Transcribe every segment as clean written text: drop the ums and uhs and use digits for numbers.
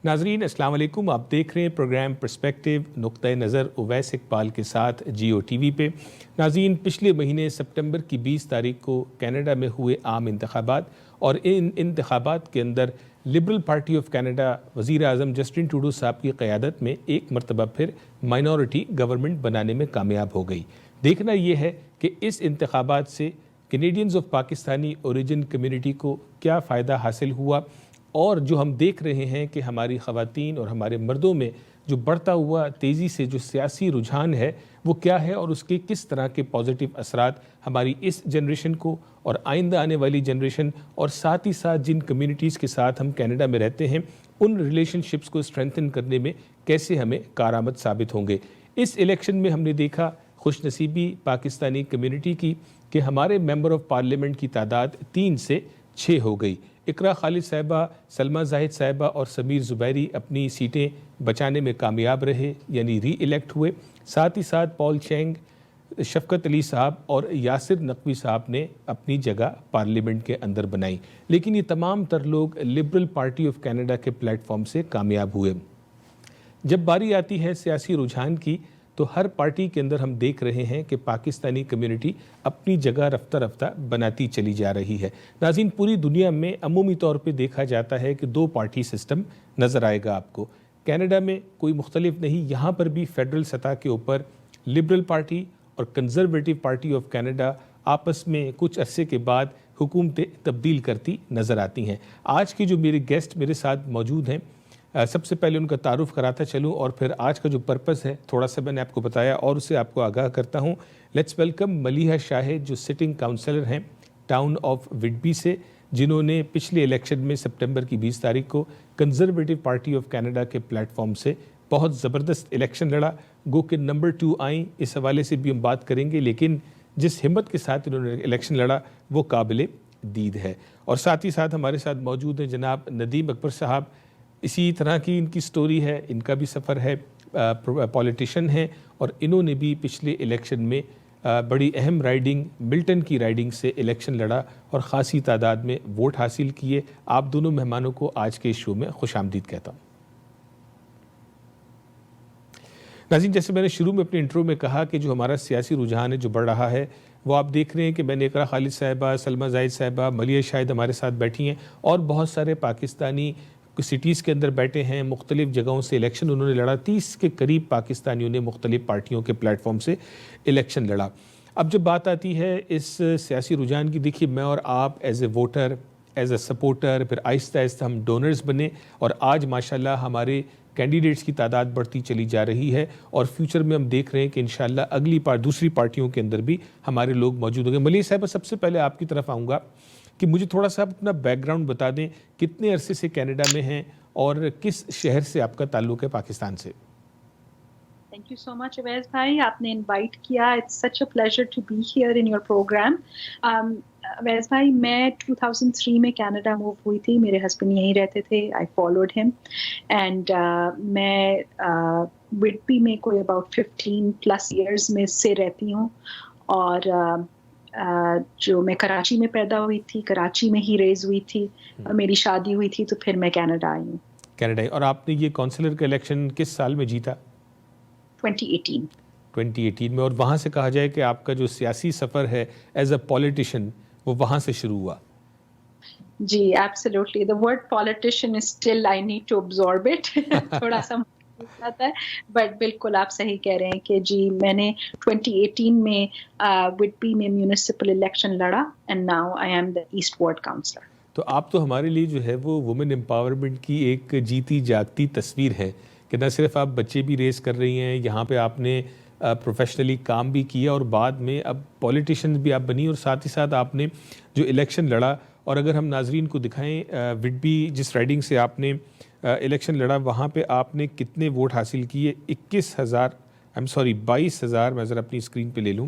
ناظرین السلام علیکم، آپ دیکھ رہے ہیں پروگرام پرسپیکٹیو نقطۂ نظر اویس اقبال کے ساتھ جیو ٹی وی پہ۔ ناظرین، پچھلے مہینے سپٹمبر کی 20 تاریخ کو کینیڈا میں ہوئے عام انتخابات، اور ان انتخابات کے اندر لبرل پارٹی آف کینیڈا وزیر اعظم جسٹن ٹروڈو صاحب کی قیادت میں ایک مرتبہ پھر مائنورٹی گورنمنٹ بنانے میں کامیاب ہو گئی۔ دیکھنا یہ ہے کہ اس انتخابات سے Canadians of Pakistani origin community کو کیا فائدہ حاصل ہوا، اور جو ہم دیکھ رہے ہیں کہ ہماری خواتین اور ہمارے مردوں میں جو بڑھتا ہوا تیزی سے جو سیاسی رجحان ہے وہ کیا ہے، اور اس کے کس طرح کے پازیٹیو اثرات ہماری اس جنریشن کو اور آئندہ آنے والی جنریشن اور ساتھ ہی ساتھ جن کمیونٹیز کے ساتھ ہم کینیڈا میں رہتے ہیں ان ریلیشن شپس کو اسٹرینتھن کرنے میں کیسے ہمیں کارآمد ثابت ہوں گے۔ اس الیکشن میں ہم نے دیکھا خوش نصیبی پاکستانی کمیونٹی کی کہ ہمارے ممبر آف پارلیمنٹ کی تعداد 3 سے 6 ہو گئی۔ اقرا خالد صاحبہ، سلمہ زاہد صاحبہ اور سمیر زبیری اپنی سیٹیں بچانے میں کامیاب رہے، یعنی ری الیکٹ ہوئے۔ ساتھ ہی ساتھ پال چینگ، شفقت علی صاحب اور یاسر نقوی صاحب نے اپنی جگہ پارلیمنٹ کے اندر بنائی، لیکن یہ تمام تر لوگ لبرل پارٹی آف کینیڈا کے پلیٹ فارم سے کامیاب ہوئے۔ جب باری آتی ہے سیاسی رجحان کی تو ہر پارٹی کے اندر ہم دیکھ رہے ہیں کہ پاکستانی کمیونٹی اپنی جگہ رفتہ رفتہ بناتی چلی جا رہی ہے۔ ناظرین، پوری دنیا میں عمومی طور پہ دیکھا جاتا ہے کہ 2 پارٹی سسٹم نظر آئے گا آپ کو۔ کینیڈا میں کوئی مختلف نہیں، یہاں پر بھی فیڈرل سطح کے اوپر لبرل پارٹی اور کنزرویٹو پارٹی آف کینیڈا آپس میں کچھ عرصے کے بعد حکومتیں تبدیل کرتی نظر آتی ہیں۔ آج کے جو میرے گیسٹ میرے ساتھ موجود ہیں، سب سے پہلے ان کا تعارف کراتا چلوں اور پھر آج کا جو پرپس ہے تھوڑا سا میں نے آپ کو بتایا اور اسے آپ کو آگاہ کرتا ہوں۔ لیٹس ویلکم ملیحہ شاہد، جو سٹنگ کاؤنسلر ہیں ٹاؤن آف وڈبی سے، جنہوں نے پچھلے الیکشن میں سپٹمبر کی 20 تاریخ کو کنزرویٹو پارٹی آف کینیڈا کے پلیٹ فارم سے بہت زبردست الیکشن لڑا، گو کہ نمبر 2 آئیں۔ اس حوالے سے بھی ہم بات کریں گے، لیکن جس ہمت کے ساتھ انہوں نے الیکشن لڑا وہ قابل دید ہے۔ اور ساتھ ہی ساتھ ہمارے ساتھ موجود ہیں جناب ندیم اکبر صاحب، اسی طرح کی ان کی سٹوری ہے، ان کا بھی سفر ہے، پولیٹیشین ہیں، اور انہوں نے بھی پچھلے الیکشن میں بڑی اہم رائڈنگ ملٹن کی رائڈنگ سے الیکشن لڑا اور خاصی تعداد میں ووٹ حاصل کیے۔ آپ دونوں مہمانوں کو آج کے شو میں خوش آمدید کہتا ہوں۔ ناظرین، جیسے میں نے شروع میں اپنے انٹرو میں کہا کہ جو ہمارا سیاسی رجحان ہے جو بڑھ رہا ہے وہ آپ دیکھ رہے ہیں کہ میں نے اقرا خالد صاحبہ، سلمہ زاہد صاحبہ، ملیحہ شاہد ہمارے ساتھ بیٹھی ہیں، اور بہت سارے پاکستانی سٹیز کے اندر بیٹھے ہیں، مختلف جگہوں سے الیکشن انہوں نے لڑا۔ 30 کے قریب پاکستانیوں نے مختلف پارٹیوں کے پلیٹ فارم سے الیکشن لڑا۔ اب جب بات آتی ہے اس سیاسی رجحان کی، دیکھیے میں اور آپ as a voter, as a supporter, پھر آہستہ آہستہ ہم ڈونرز بنے، اور آج ماشاءاللہ ہمارے کینڈیڈیٹس کی تعداد بڑھتی چلی جا رہی ہے، اور فیوچر میں ہم دیکھ رہے ہیں کہ انشاءاللہ اگلی دوسری پارٹیوں کے اندر بھی ہمارے لوگ موجود ہوں گے۔ ملیحہ صاحبہ، سب سے پہلے آپ کی طرف آؤں گا کہ مجھے تھوڑا سا اپنا بیک گراؤنڈ بتا دیں، کتنے عرصے سے کینیڈا میں ہیں اور کس شہر سے آپ کا تعلق ہے پاکستان سے؟ Thank you so much Owais بھائی، آپ نے انوائٹ کیا، it's such a pleasure to be here in your program. Owais بھائی، میں 2003 میں کینیڈا موو ہوئی تھی، میرے ہسبینڈ یہیں رہتے تھے، آئی فالوڈ ہم، اینڈ میں وڈبی میں کوئی اباؤٹ 15+ ایئرز میں سے رہتی ہوں، اور جو میں کراچی میں پیدا ہوئی تھی، کراچی میں ہی ریز ہوئی تھی، اور میری شادی ہوئی تھی تو پھر میں کینیڈا آئی ہوں۔ کینیڈا، اور آپ نے یہ کونسلر کا الیکشن کس سال میں جیتا؟ 2018 میں، اور وہاں سے کہا جائے کہ آپ کا جو سیاسی سفر ہے ایز اے پولیٹیشین وہ وہاں سے شروع ہوا۔ جی absolutely, the word politician is still I need to absorb it تھوڑا سا جاتا ہے، بٹ بالکل آپ صحیح کہہ رہے ہیں کہ جی میں نے 2018 میں وڈبی میں میونسپل الیکشن لڑا، and now I am the east ward councillor. تو آپ تو ہمارے لیے جو ہے وہ وومن امپاورمنٹ کی ایک جیتی جاگتی تصویر ہے کہ نہ صرف آپ بچے بھی ریز کر رہی ہیں، یہاں پہ آپ نے پروفیشنلی کام بھی کیا، اور بعد میں اب پولیٹیشین بھی آپ بنی، اور ساتھ ہی ساتھ آپ نے جو الیکشن لڑا، اور اگر ہم ناظرین کو دکھائیں وڈبی جس رائڈنگ سے آپ نے الیکشن لڑا وہاں پہ آپ نے کتنے ووٹ حاصل کیے؟ 22,000 میں ذرا اپنی اسکرین پہ لے لوں،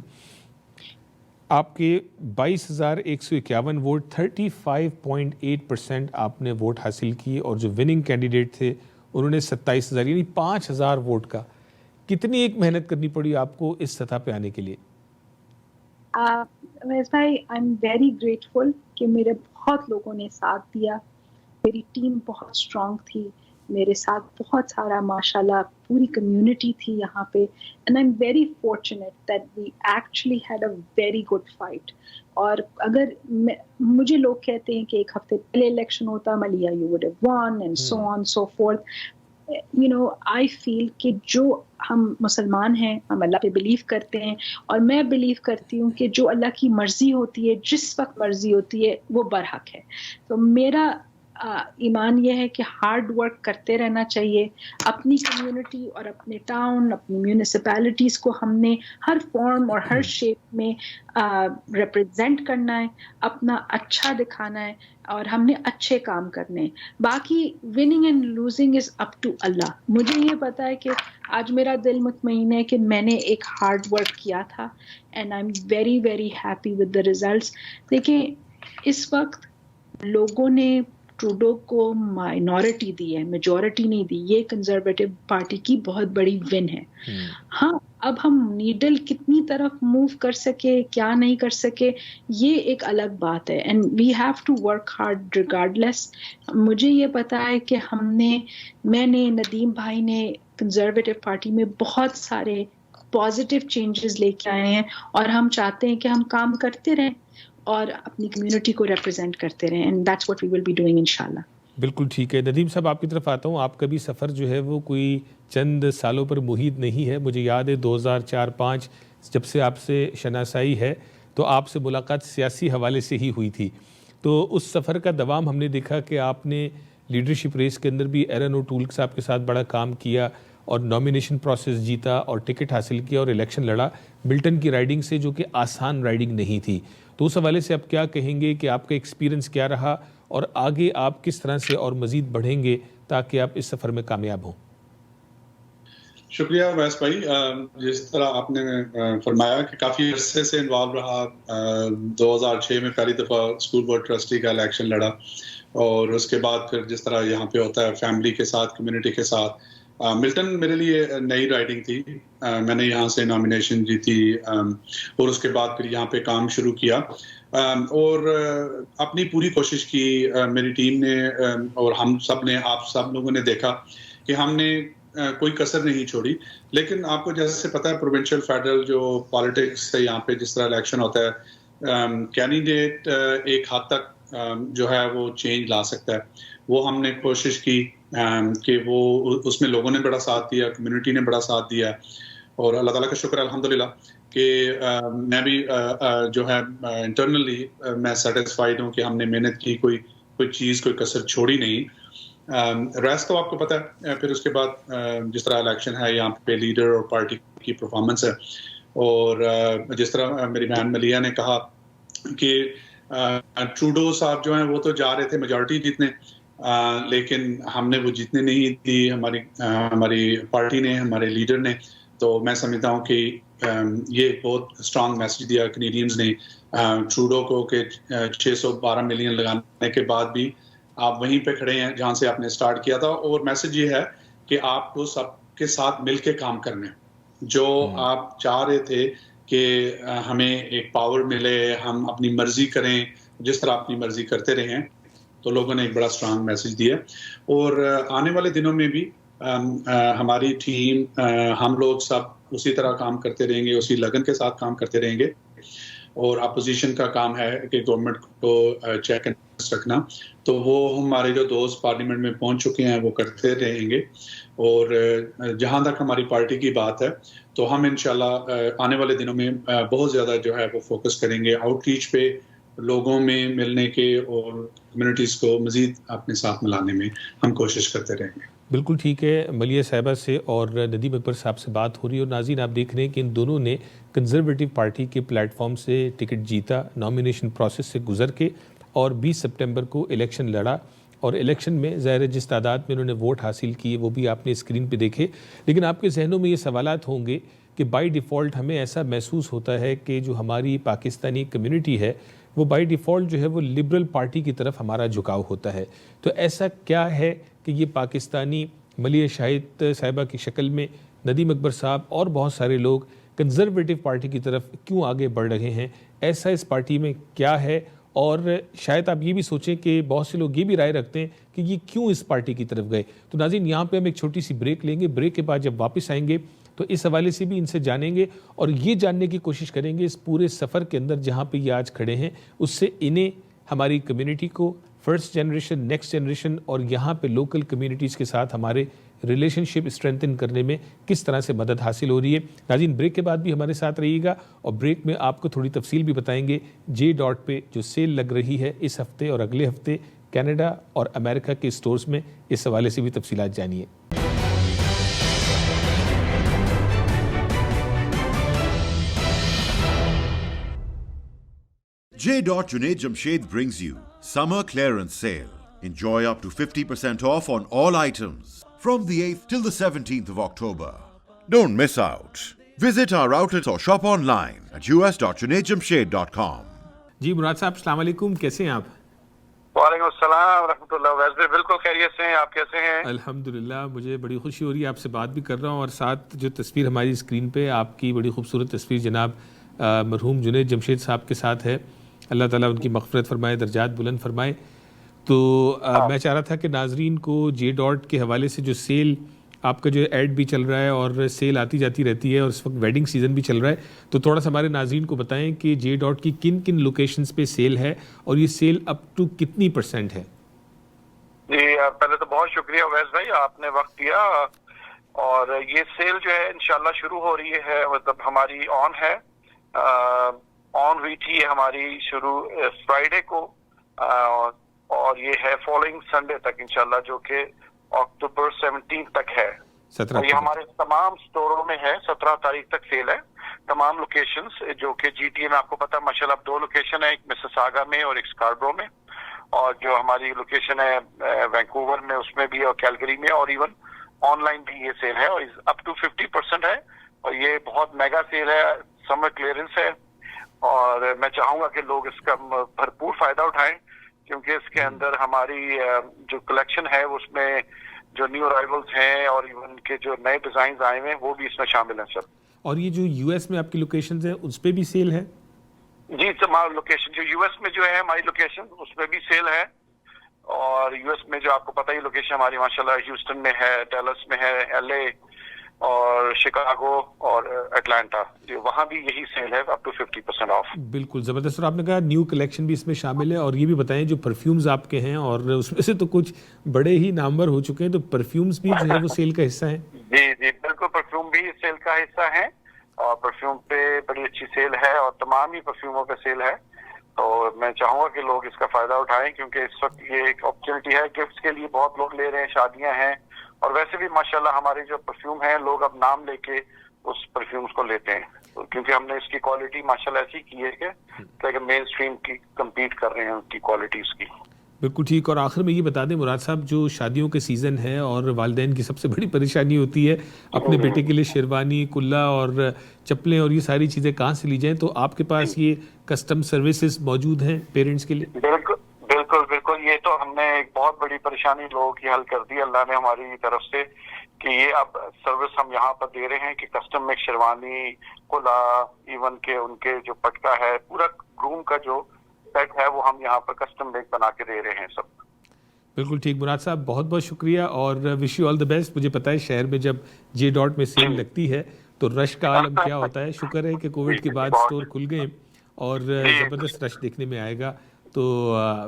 آپ کے 22,151 ووٹ، 35.8% آپ نے ووٹ حاصل کیے، اور جو وننگ کینڈیڈیٹ تھے انہوں نے 27,000، یعنی 5,000 ووٹ کا۔ کتنی ایک محنت کرنی پڑی آپ کو اس سطح پہ آنے کے لیے؟ ویس بھائی، آئی ایم ویری گریٹفل کہ میرے بہت لوگوں نے ساتھ دیا، میری ٹیم بہت اسٹرانگ تھی، میرے ساتھ بہت سارا ماشاءاللہ پوری کمیونٹی تھی یہاں پہ, and I am very fortunate that we actually had a very good fight. اور اگر مجھے لوگ کہتے ہیں کہ ایک ہفتے پہلے الیکشن ہوتا ملیا you would have one and so on so forth, you know I feel کہ جو ہم مسلمان ہیں ہم اللہ پہ بلیو کرتے ہیں, اور میں بلیو کرتی ہوں کہ جو اللہ کی مرضی ہوتی ہے جس وقت مرضی ہوتی ہے وہ برحق ہے. تو میرا ایمان یہ ہے کہ ہارڈ ورک کرتے رہنا چاہیے. اپنی کمیونٹی اور اپنے ٹاؤن, اپنی میونسپیلٹیز کو ہم نے ہر فارم اور ہر شیپ میں ریپرزینٹ کرنا ہے, اپنا اچھا دکھانا ہے, اور ہم نے اچھے کام کرنے ہیں. باقی winning and losing is up to اللہ. مجھے یہ پتا ہے کہ آج میرا دل مطمئن ہے کہ میں نے ایک ہارڈ ورک کیا تھا, and I am very very happy with the results. دیکھیں اس وقت لوگوں نے ٹروڈو کو مائنورٹی دی ہے, میجورٹی نہیں دی. یہ کنزرویٹو پارٹی کی بہت بڑی ون ہے. ہاں اب ہم نیڈل کتنی طرف موو کر سکے, کیا نہیں کر سکے, یہ ایک الگ بات ہے, and we have to work hard regardless. مجھے یہ پتا ہے کہ میں نے ندیم بھائی نے کنزرویٹو پارٹی میں بہت سارے پازیٹیو چینجز لے کے آئے ہیں, اور ہم چاہتے ہیں کہ ہم کام کرتے رہیں اور اپنی کمیونٹی کو ریپرزینٹ کرتے رہیں, and that's what we will be doing انشاءاللہ. بالکل ٹھیک ہے. ندیم صاحب آپ کی طرف آتا ہوں. آپ کا بھی سفر جو ہے وہ کوئی چند سالوں پر محیط نہیں ہے. مجھے یاد ہے 2004-05 جب سے آپ سے شناسائی ہے تو آپ سے ملاقات سیاسی حوالے سے ہی ہوئی تھی. تو اس سفر کا دوام ہم نے دیکھا کہ آپ نے لیڈرشپ ریس کے اندر بھی ایرن اوٹول صاحب کے ساتھ بڑا کام کیا اور نامینیشن پروسیس جیتا اور ٹکٹ حاصل کیا اور الیکشن لڑا ملٹن کی رائڈنگ سے, جو کہ آسان رائڈنگ نہیں تھی. تو اس حوالے سے آپ کیا کہیں گے کہ آپ کا ایکسپیرنس کیا رہا اور آگے آپ کس طرح سے اور مزید بڑھیں گے تاکہ آپ اس سفر میں کامیاب ہوں؟ شکریہ ویس بھائی. جس طرح آپ نے فرمایا کہ کافی عرصے سے انوالو رہا. 2006 میں پہلی دفعہ اسکول بورڈ ٹرسٹی کا الیکشن لڑا, اور اس کے بعد پھر جس طرح یہاں پہ ہوتا ہے فیملی کے ساتھ, کمیونٹی کے ساتھ. ملٹن میرے لیے نئی رائڈنگ تھی. میں نے یہاں سے نامینیشن جیتی اور اس کے بعد پھر یہاں پہ کام شروع کیا اور اپنی پوری کوشش کی. میری ٹیم نے اور ہم سب نے, آپ سب لوگوں نے دیکھا کہ ہم نے کوئی کسر نہیں چھوڑی. لیکن آپ کو جیسے پتا ہے پروونشل فیڈرل جو پالیٹکس ہے یہاں پہ, جس طرح الیکشن ہوتا ہے, کینڈیڈیٹ ایک حد تک جو ہے وہ چینج لا سکتا ہے. وہ ہم نے کوشش کی کہ وہ اس میں لوگوں نے بڑا ساتھ دیا, کمیونٹی نے بڑا ساتھ دیا, اور اللہ تعالیٰ کا شکر ہے الحمدللہ کہ میں بھی جو ہے انٹرنلی میں سیٹسفائیڈ ہوں کہ ہم نے محنت کی, کوئی چیز کوئی کسر چھوڑی نہیں. ریسٹ تو آپ کو پتہ ہے. پھر اس کے بعد جس طرح الیکشن ہے یہاں پہ لیڈر اور پارٹی کی پرفارمنس ہے, اور جس طرح میری بہن ملیہ نے کہا کہ ٹروڈو صاحب جو ہیں وہ تو جا رہے تھے میجورٹی جیتنے, لیکن ہم نے وہ جیتنے نہیں دی, ہماری پارٹی نے, ہمارے لیڈر نے. تو میں سمجھتا ہوں کہ یہ بہت اسٹرانگ میسج دیا کنیڈینز نے ٹروڈو کو کہ 612 ملین لگانے کے بعد بھی آپ وہیں پہ کھڑے ہیں جہاں سے آپ نے سٹارٹ کیا تھا. اور میسج یہ ہے کہ آپ کو سب کے ساتھ مل کے کام کرنے, جو آپ چاہ رہے تھے کہ ہمیں ایک پاور ملے, ہم اپنی مرضی کریں, جس طرح اپنی مرضی کرتے رہیں, تو لوگوں نے ایک بڑا اسٹرانگ میسج دیا. اور آنے والے دنوں میں بھی ہماری ٹیم, ہم لوگ سب اسی طرح کام کرتے رہیں گے, اسی لگن کے ساتھ کام کرتے رہیں گے. اور اپوزیشن کا کام ہے کہ گورنمنٹ کو چیک اینڈ رکھنا, تو وہ ہمارے جو دوست پارلیمنٹ میں پہنچ چکے ہیں وہ کرتے رہیں گے. اور جہاں تک ہماری پارٹی کی بات ہے تو ہم انشاءاللہ آنے والے دنوں میں بہت زیادہ جو ہے وہ فوکس کریں گے آؤٹ ریچ پہ, لوگوں میں ملنے کے اور کمیونٹیز کو مزید اپنے ساتھ ملانے میں ہم کوشش کرتے رہیں گے. بالکل ٹھیک ہے. ملیہ صاحبہ سے اور ندیم اکبر صاحب سے بات ہو رہی ہے, اور ناظرین آپ دیکھ رہے ہیں کہ ان دونوں نے کنزرویٹو پارٹی کے پلیٹ فارم سے ٹکٹ جیتا, نامینیشن پروسیس سے گزر کے, اور 20 سپٹمبر کو الیکشن لڑا. اور الیکشن میں ظاہر ہے جس تعداد میں انہوں نے ووٹ حاصل کیے وہ بھی آپ نے اسکرین پہ دیکھے. لیکن آپ کے ذہنوں میں یہ سوالات ہوں گے کہ بائی ڈیفالٹ ہمیں ایسا محسوس ہوتا ہے کہ جو ہماری پاکستانی کمیونٹی ہے وہ بائی ڈیفالٹ جو ہے وہ لبرل پارٹی کی طرف ہمارا جھکاؤ ہوتا ہے. تو ایسا کیا ہے کہ یہ پاکستانی ملیہ شاہد صاحبہ کی شکل میں ندیم اکبر صاحب اور بہت سارے لوگ کنزرویٹو پارٹی کی طرف کیوں آگے بڑھ رہے ہیں؟ ایسا اس پارٹی میں کیا ہے اور شاید آپ یہ بھی سوچیں کہ بہت سے لوگ یہ بھی رائے رکھتے ہیں کہ یہ کیوں اس پارٹی کی طرف گئے. تو ناظرین یہاں پہ ہم ایک چھوٹی سی بریک لیں گے. بریک کے بعد جب واپس آئیں گے تو اس حوالے سے بھی ان سے جانیں گے اور یہ جاننے کی کوشش کریں گے اس پورے سفر کے اندر جہاں پہ یہ آج کھڑے ہیں اس سے انہیں, ہماری کمیونٹی کو, فرسٹ جنریشن, نیکسٹ جنریشن اور یہاں پہ لوکل کمیونٹیز کے ساتھ ہمارے ریلیشن شپ اسٹرینتھن کرنے میں کس طرح سے مدد حاصل ہو رہی ہے. ناظرین بریک کے بعد بھی ہمارے ساتھ رہیے گا اور بریک میں آپ کو تھوڑی تفصیل بھی بتائیں گے J.Dot پہ جو سیل لگ رہی ہے اس ہفتے اور اگلے ہفتے کینیڈا اور امریکہ کے اسٹورز میں, اس حوالے سے بھی تفصیلات جانیے. J.Dot Junaid Jamshed brings you Summer Clearance Sale. Enjoy up to 50% off on all items from the 8th till the 17th of October. Don't miss out. Visit our outlets or shop online at us.junaidjamshed.com. جی مراد صاحب السلام علیکم, کیسے ہیں آپ؟ وعلیکم السلام ورحمۃ اللہ. ویسے بالکل خیریت سے ہیں, آپ کیسے ہیں؟ الحمدللہ, مجھے بڑی خوشی ہو رہی ہے, آپ سے بات بھی کر رہا ہوں اور ساتھ جو تصویر ہماری اسکرین پہ آپ کی بڑی خوبصورت تصویر جناب مرحوم جنید جمشید صاحب کے ساتھ ہے. اللہ تعالیٰ ان کی مغفرت فرمائے, درجات بلند فرمائے. تو میں چاہ رہا تھا کہ ناظرین کو J.Dot کے حوالے سے جو سیل آپ کا جو ایڈ بھی چل رہا ہے اور سیل آتی جاتی رہتی ہے اور اس وقت ویڈنگ سیزن بھی چل رہا ہے, تو تھوڑا سا ہمارے ناظرین کو بتائیں کہ J.Dot کی کن کن لوکیشنز پہ سیل ہے اور یہ سیل اپ ٹو کتنی % ہے؟ جی پہلے تو بہت شکریہ اویس بھائی, آپ نے وقت دیا. اور یہ سیل جو ہے انشاءاللہ شروع ہو رہی ہے, مطلب ہماری آن ہے, آن ہوئی تھی ہماری شروع فرائیڈے کو, اور یہ ہے فالوئنگ سنڈے تک انشاءاللہ, جو کہ اکتوبر 17 تک ہے. اور یہ ہمارے تمام سٹوروں میں ہے, 17 تاریخ تک سیل ہے. تمام لوکیشنز جو کہ GTA میں آپ کو پتا ماشاءاللہ اب 2 لوکیشن ہے, ایک مسیساگا میں اور ایک اسکاربرو میں, اور جو ہماری لوکیشن ہے وینکوور میں اس میں بھی اور کیلگری میں, اور ایون آن لائن بھی یہ سیل ہے اور اپ ٹو 50% ہے. اور یہ بہت میگا سیل ہے, سمر کلیئرنس ہے, اور میں چاہوں گا کہ لوگ اس کا بھرپور فائدہ اٹھائیں, کیونکہ اس کے اندر ہماری جو کلیکشن ہے اس میں جو نیو ارائیولز ہیں اور ایون کے جو نئے ڈیزائنز آئے ہوئے ہیں وہ بھی اس میں شامل ہیں سر. اور یہ جو US میں آپ کی لوکیشنز ہیں اس پہ بھی سیل ہے؟ جی ہماری لوکیشن جو US میں جو ہے ہماری لوکیشن اس پہ بھی سیل ہے. اور US میں جو آپ کو پتہ ہی لوکیشن ہماری ماشاءاللہ ہیوسٹن میں ہے, ڈیلس میں ہے, LA اور شکاگو اور اٹلانٹا, وہاں بھی یہی سیل ہے اپ ٹو 50% آف. بالکل زبردست. اور آپ نے کہا نیو کلیکشن بھی اس میں شامل ہے, اور یہ بھی بتائیں جو پرفیومز آپ کے ہیں اور اس میں سے تو کچھ بڑے ہی نامور ہو چکے ہیں, تو پرفیومز بھی جو ہے وہ سیل کا حصہ ہیں؟ جی بالکل, پرفیوم بھی سیل کا حصہ ہیں, اور پرفیوم پہ بڑی اچھی سیل ہے اور تمام ہی پرفیوموں پہ سیل ہے. تو میں چاہوں گا کہ لوگ اس کا فائدہ اٹھائیں, کیونکہ اس وقت یہ ایک اپرچونٹی ہے, گفٹس کے لیے بہت لوگ لے رہے ہیں, شادیاں ہیں, اور ویسے بھی ماشاءاللہ ہمارے جو پرفیوم ہیں لوگ اب نام لے کے اس پرفیومز کو لیتے ہیں, کیونکہ ہم نے اس کی کوالٹی ماشاءاللہ ایسی کی ہے کہ مین اسٹریم کی کمپیٹ کر رہے ہیں ان کی کوالٹی اس کی. بالکل ٹھیک. اور آخر میں یہ بتا دیں مراد صاحب, جو شادیوں کے سیزن ہے اور والدین کی سب سے بڑی پریشانی ہوتی ہے اپنے بیٹے کے لیے شیروانی, کلا اور چپلیں اور یہ ساری چیزیں کہاں سے لی جائیں, تو آپ کے پاس یہ کسٹم سروسز موجود ہیں پیرنٹس کے لیے؟ بالکل بالکل, یہ تو ہم نے ایک بہت بڑی پریشانی لوگوں کی حل کر دی اللہ نے ہماری طرف سے, کہ یہ اب سروس ہم یہاں پر دے رہے ہیں کہ کسٹم میک شیروانی, کلا, ایون کے ان کے جو پٹکا ہے, پورا گروم کا جو سیٹ ہے وہ ہم یہاں پر کسٹم میک بنا کے دے رہے ہیں سب. بالکل ٹھیک. مراد صاحب بہت بہت شکریہ اور wish you all the best. مجھے پتہ ہے شہر میں جب J.Dot میں سیل لگتی ہے تو رش کا عالم کیا ہوتا ہے. شکر ہے کہ کووڈ کے بعد اسٹور کھل گئے اور زبردست رش دیکھنے میں آئے گا. تو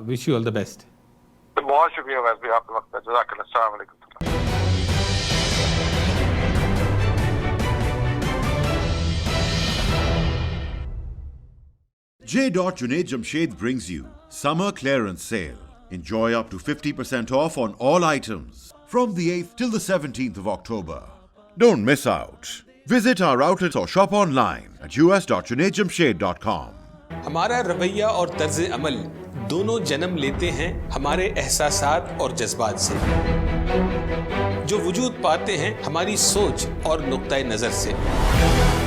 wish you all the best. بہت شکریہ ویس بھائی آپ کا وقت ہے, جزاک اللہ. السلام علیکم. J.Dot Junaid Jamshed brings you Summer Clearance Sale. Enjoy up to 50% off on all items from the 8th till the 17th of October. Don't miss out. Visit our outlets or shop online at us.junaidjamshed.com. ہمارا رویہ اور طرز عمل دونوں جنم لیتے ہیں ہمارے احساسات اور جذبات سے, جو وجود پاتے ہیں ہماری سوچ اور نقطۂ نظر سے.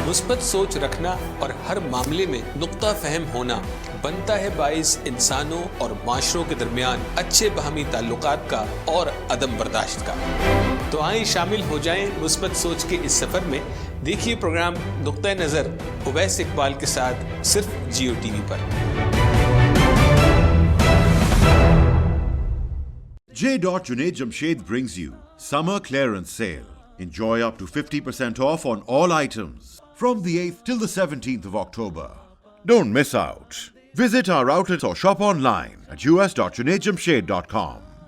مثبت سوچ رکھنا اور ہر معاملے میں نقطہ فہم ہونا بنتا ہے باعث انسانوں اور معاشروں کے درمیان اچھے باہمی تعلقات کا اور عدم برداشت کا. تو آئیں شامل ہو جائیں مثبت سوچ کے اس سفر میں. دیکھیے پروگرام نقطۂ نظر اویس اقبال کے ساتھ صرف Jio TV per. J. Junaid Jamshed brings you Summer Clearance Sale. Enjoy up to 50% off on all items from the 8th till the 17th of October. Don't miss out. Visit our outlet or shop online at us.junaidjamshed.com.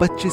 25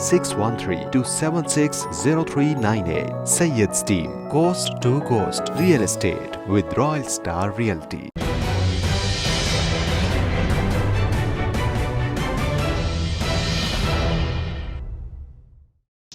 613-276-0398। Sayyid's Team, Coast to Coast Real Estate with Royal Star Realty.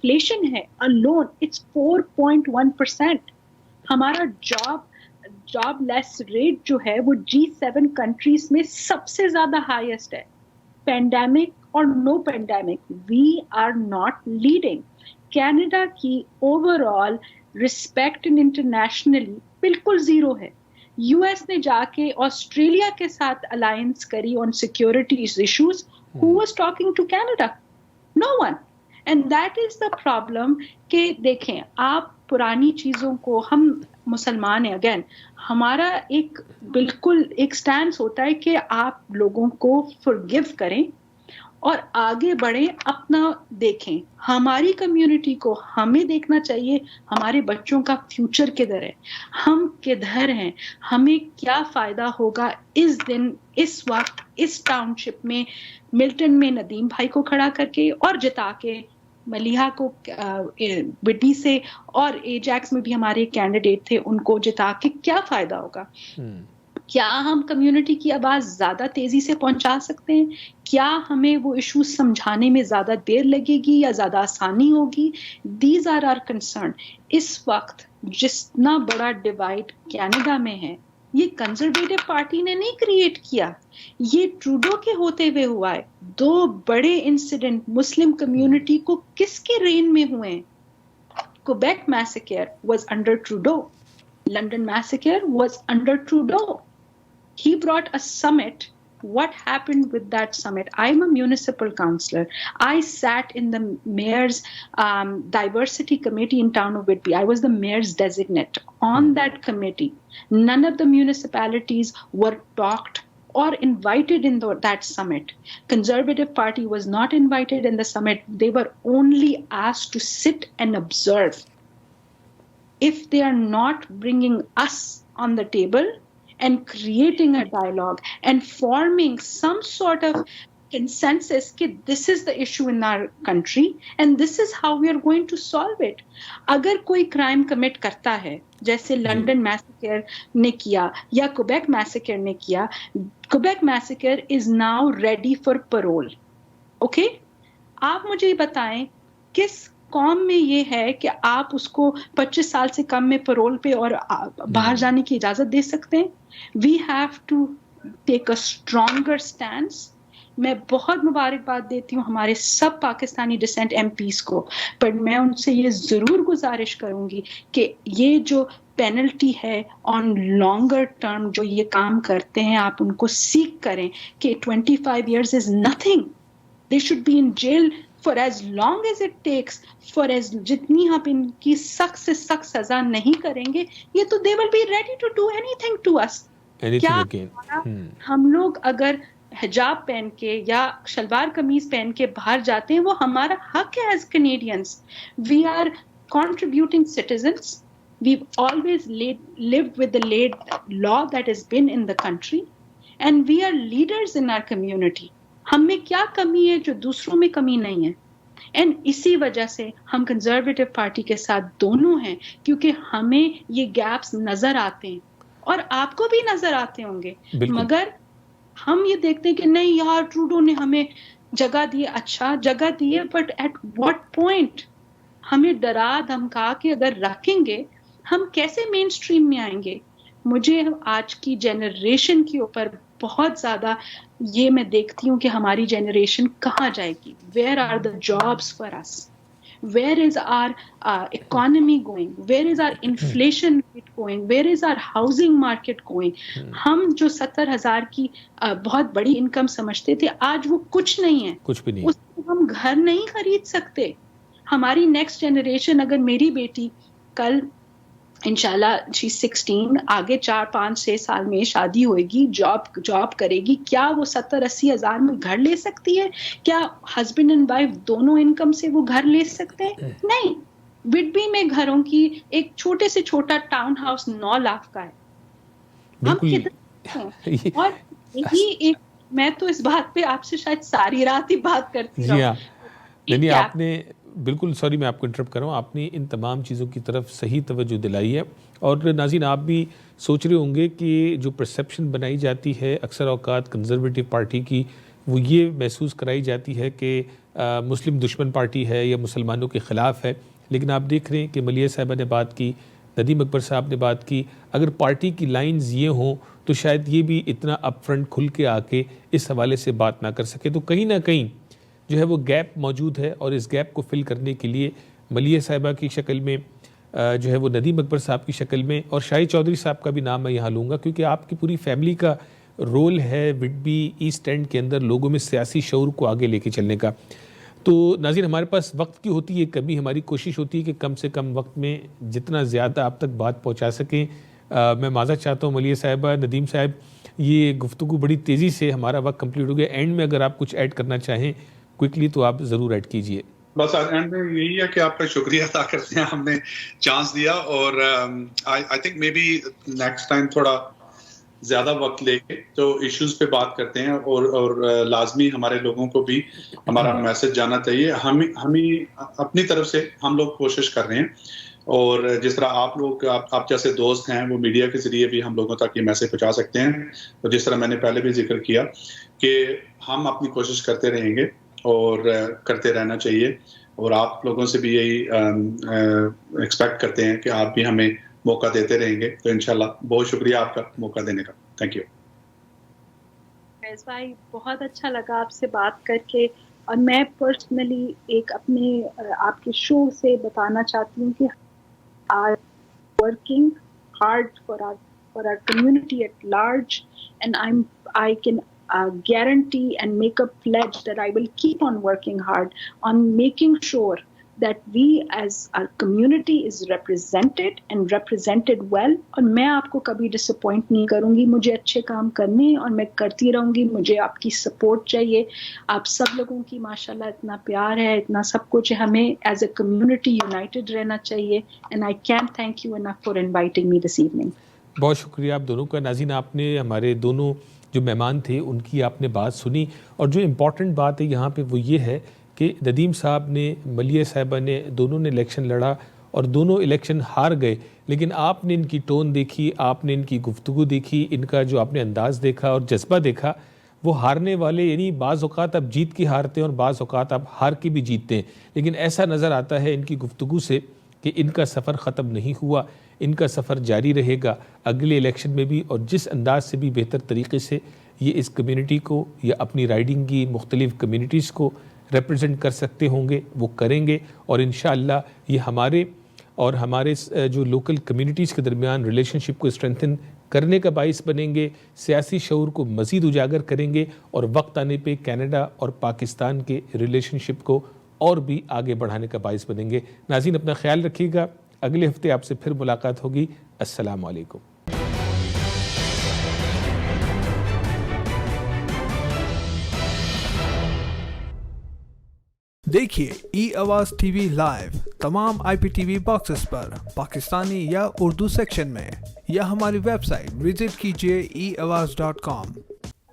Inflation ہے alone it's 4.1%. ہمارا job لیس rate جو ہے وہ G7 countries میں سب سے زیادہ highest ہے. Pandemic اور no pandemic we are not leading. Canada کی اوور آل رسپیکٹ انٹرنیشنلی بالکل زیرو ہے. یو ایس نے جا کے آسٹریلیا کے ساتھ الائنس کری on securities issues. Who was talking to Canada? No one. And that is the problem کہ دیکھیں آپ پرانی چیزوں کو, ہم مسلمان ہیں اگین, ہمارا ایک بالکل ایک سٹینس ہوتا ہے کہ آپ لوگوں کو forgive کریں اور آگے بڑھیں, اپنا دیکھیں. ہماری کمیونٹی کو ہمیں دیکھنا چاہیے ہمارے بچوں کا فیوچر کدھر ہے, ہم کدھر ہیں, ہمیں کیا فائدہ ہوگا اس دن, اس وقت, اس ٹاؤن شپ میں, ملٹن میں ندیم بھائی کو کھڑا کر کے اور جتا کے, ملیحہ کو وڈنی سے, اور ایجیکس میں بھی ہمارے کینڈیڈیٹ تھے, ان کو جتا کے کیا فائدہ ہوگا؟ کیا ہم کمیونٹی کی آواز زیادہ تیزی سے پہنچا سکتے ہیں؟ کیا ہمیں وہ ایشوز سمجھانے میں زیادہ دیر لگے گی یا زیادہ آسانی ہوگی؟ These are our concern. اس وقت جتنا بڑا ڈیوائڈ کینیڈا میں ہے, یہ کنزرویٹو پارٹی نے نہیں کریٹ کیا, یہ ٹروڈو کے ہوتے ہوئے ہوا ہے. 2 بڑے انسیڈنٹ مسلم کمیونٹی کو کس کے رین میں ہوئے ہیں؟ Quebec massacre was under Trudeau. London massacre was under Trudeau. He brought a summit. What happened with that summit? I'm a municipal councillor. I sat in the mayor's diversity committee in town of Whitby. I was the mayor's designate on that committee. None of the municipalities were talked or invited in that summit. Conservative Party was not invited in the summit. They were only asked to sit and observe. If they are not bringing us on the table and creating a dialogue and forming some sort of consensus that this is the issue in our country and this is how we are going to solve it. اگر کوئی crime commit کرتا ہے جیسے London massacre نے کیا یا کوبیک massacre نے کیا, Quebec massacre is now ready for parole. Okay, آپ مجھے بتائیں کس قوم میں یہ ہے کہ آپ اس کو 25 سال سے کم میں پرول پہ اور باہر جانے کی اجازت دے سکتے ہیں؟ We have to take a stronger stands. میں بہت مبارکباد دیتی ہوں ہمارے سب پاکستانی ڈسینٹ ایم پیز کو, پر میں ان سے یہ ضرور گزارش کروں گی کہ یہ جو پینلٹی ہے آن لانگر ٹرم جو یہ کام کرتے ہیں, آپ ان کو سیکھ کریں کہ 25 years is nothing. They should be in jail for as long as it takes, for as جتنی ہم ان کی سخت سے سخت سزا نہیں کریں گے, یہ تو they will be ready to do anything to us. کیا ہم لوگ اگر حجاب پہن کے یا شلوار قمیض پہن کے باہر جاتے ہیں وہ ہمارا حق ہے as Canadians. We are contributing citizens. We've always lived with the law that has been in the country and we are leaders in our community. ہم میں کیا کمی ہے جو دوسروں میں کمی نہیں ہے؟ اینڈ اسی وجہ سے ہم کنزرویٹو پارٹی کے ساتھ دونوں ہیں, کیونکہ ہمیں یہ گیپس نظر آتے ہیں اور آپ کو بھی نظر آتے ہوں گے. مگر ہم یہ دیکھتے ہیں کہ نہیں یار ٹروڈو نے ہمیں جگہ دی, اچھا جگہ دی ہے, بٹ ایٹ واٹ پوائنٹ؟ ہمیں ڈرا دھمکا کے اگر رکھیں گے ہم کیسے مین اسٹریم میں آئیں گے؟ مجھے آج کی جنریشن کے اوپر بہت زیادہ یہ میں دیکھتی ہوں کہ ہماری جنریشن کہاں جائے گی. Where are the jobs for us? Where is our economy going? Where is our inflation rate going? Where is our housing market going? ہم جو 70,000 کی بہت بڑی انکم سمجھتے تھے آج وہ کچھ نہیں ہے, کچھ بھی نہیں, اس کو ہم گھر نہیں خرید سکتے. ہماری نیکسٹ جنریشن, اگر میری بیٹی کل انشاءاللہ she's 16, آگے 4-5-6 سال میں شادی ہوئے گی, جاب کرے گی, کیا وہ 70-80 ہزار میں گھر لے سکتی ہے؟ کیا ہسبینڈ اینڈ وائف دونوں انکم سے وہ گھر لے سکتے ہیں؟ نہیں. وڈبی میں گھروں کی ایک چھوٹے سے چھوٹا ٹاؤن ہاؤس 9 لاکھ کا ہے. ہم کدھر ہیں؟ اور یہی ایک, میں تو اس بات پہ آپ سے شاید ساری رات ہی بات کرتی رہوں. یعنی آپ نے بالکل, سوری میں آپ کو انٹرپٹ کر رہا ہوں, آپ نے ان تمام چیزوں کی طرف صحیح توجہ دلائی ہے. اور ناظرین آپ بھی سوچ رہے ہوں گے کہ جو پرسیپشن بنائی جاتی ہے اکثر اوقات کنزرویٹو پارٹی کی, وہ یہ محسوس کرائی جاتی ہے کہ مسلم دشمن پارٹی ہے یا مسلمانوں کے خلاف ہے، لیکن آپ دیکھ رہے ہیں کہ ملیح صاحبہ نے بات کی، ندیم اکبر صاحب نے بات کی. اگر پارٹی کی لائنز یہ ہوں تو شاید یہ بھی اتنا اپ فرنٹ کھل کے آ کے اس حوالے سے بات نہ کر سکے. تو کہیں نہ کہیں جو ہے وہ گیپ موجود ہے، اور اس گیپ کو فل کرنے کے لیے ملیح صاحبہ کی شکل میں جو ہے وہ ندیم اکبر صاحب کی شکل میں، اور شاہد چودھری صاحب کا بھی نام میں یہاں لوں گا کیونکہ آپ کی پوری فیملی کا رول ہے وڈبی ایسٹ اینڈ کے اندر لوگوں میں سیاسی شعور کو آگے لے کے چلنے کا. تو ناظرین، ہمارے پاس وقت کی ہوتی ہے کمی، ہماری کوشش ہوتی ہے کہ کم سے کم وقت میں جتنا زیادہ آپ تک بات پہنچا سکیں. میں معذرت چاہتا ہوں ملیح صاحبہ، ندیم صاحب، یہ گفتگو بڑی تیزی سے ہمارا وقت کمپلیٹ ہو گیا. اینڈ میں اگر آپ کچھ ایڈ کرنا چاہیں کوئکلی تو آپ ضرور ایڈ کیجئے. بس اینڈ میں یہی ہے کہ آپ کا شکریہ ادا کرتے ہیں، ہم نے چانس دیا، اور I think maybe next time تھوڑا زیادہ وقت لے کے تو ایشوز پہ بات کرتے ہیں، اور لازمی ہمارے لوگوں کو بھی ہمارا میسج جانا چاہیے. ہمیں اپنی طرف سے ہم لوگ کوشش کر رہے ہیں، اور جس طرح آپ لوگ آپ جیسے دوست ہیں وہ میڈیا کے ذریعے بھی ہم لوگوں تک یہ میسج پہنچا سکتے ہیں. اور جس طرح میں نے پہلے بھی ذکر کیا کہ ہم اپنی کوشش کرتے رہیں گے اور کرتے رہنا چاہیے، اور آپ لوگوں سے بھی یہی ایکسپیکٹ کرتے ہیں کہ آپ بھی ہمیں موقع دیتے رہیں گے. تو انشاءاللہ بہت شکریہ آپ کا موقع دینے کا. Thank you. فیض بھائی، بہت اچھا لگا آپ سے بات کر کے، اور میں پرسنلی ایک اپنے آپ کے شو سے بتانا چاہتی ہوں کہ are working hard for our community at large, and I can guarantee and make a pledge that I will keep on working hard on making sure that we as our community is represented and represented well. اور میں آپ کو کبھی disappoint نہیں کروں گی، مجھے اچھے کام کرنے اور میں کرتی رہوں گی. مجھے آپ کی سپورٹ چاہیے، آپ سب لوگوں کی ماشاءاللہ اتنا پیار ہے، اتنا سب کچھ ہے. ہمیں ایز اے کمیونٹی یونائٹڈ رہنا چاہیے. And I can't thank you enough for inviting me this evening. بہت شکریہ آپ دونوں کا. ناظرین، آپ نے ہمارے دونوں جو مہمان تھے ان کی آپ نے بات سنی، اور جو امپورٹنٹ بات ہے یہاں پہ وہ یہ ہے کہ ندیم صاحب نے، ملیح صاحبہ نے، دونوں نے الیکشن لڑا اور دونوں الیکشن ہار گئے، لیکن آپ نے ان کی ٹون دیکھی، آپ نے ان کی گفتگو دیکھی، ان کا جو آپ نے انداز دیکھا اور جذبہ دیکھا. وہ ہارنے والے، یعنی بعض اوقات آپ جیت کے ہارتے ہیں اور بعض اوقات آپ ہار کے بھی جیتتے ہیں، لیکن ایسا نظر آتا ہے ان کی گفتگو سے کہ ان کا سفر ختم نہیں ہوا، ان کا سفر جاری رہے گا اگلے الیکشن میں بھی، اور جس انداز سے بھی بہتر طریقے سے یہ اس کمیونٹی کو یا اپنی رائڈنگ کی مختلف کمیونٹیز کو ریپرزینٹ کر سکتے ہوں گے وہ کریں گے. اور انشاءاللہ یہ ہمارے اور ہمارے جو لوکل کمیونٹیز کے درمیان ریلیشن شپ کو اسٹرینتھن کرنے کا باعث بنیں گے، سیاسی شعور کو مزید اجاگر کریں گے، اور وقت آنے پہ کینیڈا اور پاکستان کے ریلیشن شپ کو اور بھی آگے بڑھانے کا باعث بنیں گے. ناظرین، اپنا خیال رکھیے گا، اگلے ہفتے آپ سے پھر ملاقات ہوگی. السلام علیکم. دیکھیے ای آواز ٹی وی لائیو تمام IPTV باکسز پر پاکستانی یا اردو سیکشن میں، یا ہماری ویب سائٹ وزٹ کیجیے eAwaz.com.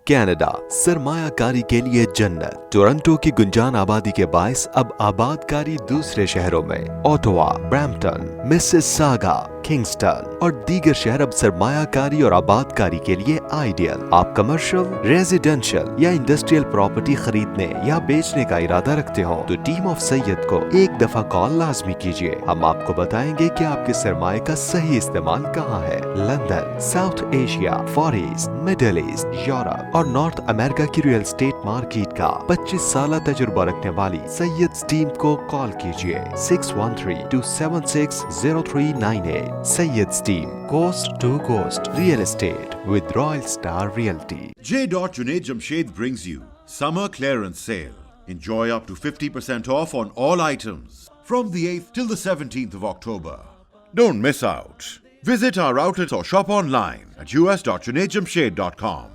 کینیڈا سرمایہ کاری کے لیے جنت. ٹورنٹو کی گنجان آبادی کے باعث اب آباد کاری دوسرے شہروں میں، اوٹوا، برامپٹن، مسیساگا، کنگسٹن اور دیگر شہر اب سرمایہ کاری اور آباد کاری کے لیے آئیڈیل. آپ کمرشل، ریزیڈینشل یا انڈسٹریل پراپرٹی خریدنے یا بیچنے کا ارادہ رکھتے ہوں تو ٹیم آف سید کو ایک دفعہ کال لازمی کیجیے. ہم آپ کو بتائیں گے کہ آپ کے سرمایہ کا صحیح استعمال کہاں ہے. London, South Asia, far east, Middle East, Europe اور نارتھ امریکہ کی ریئل اسٹیٹ مارکیٹ کا 25 سالہ تجربہ رکھنے والی سید اسٹیم کو کال کیجیے 613-276-0398. سید اسٹیم، coast to coast real estate with Royal Star Realty. J. Junaid Jamshed brings you Summer Clearance Sale. Enjoy up to 50% off on all items from the 8th till the 17th of October. Don't miss out. Visit our outlets or shop online at us.junaidjamshed.com.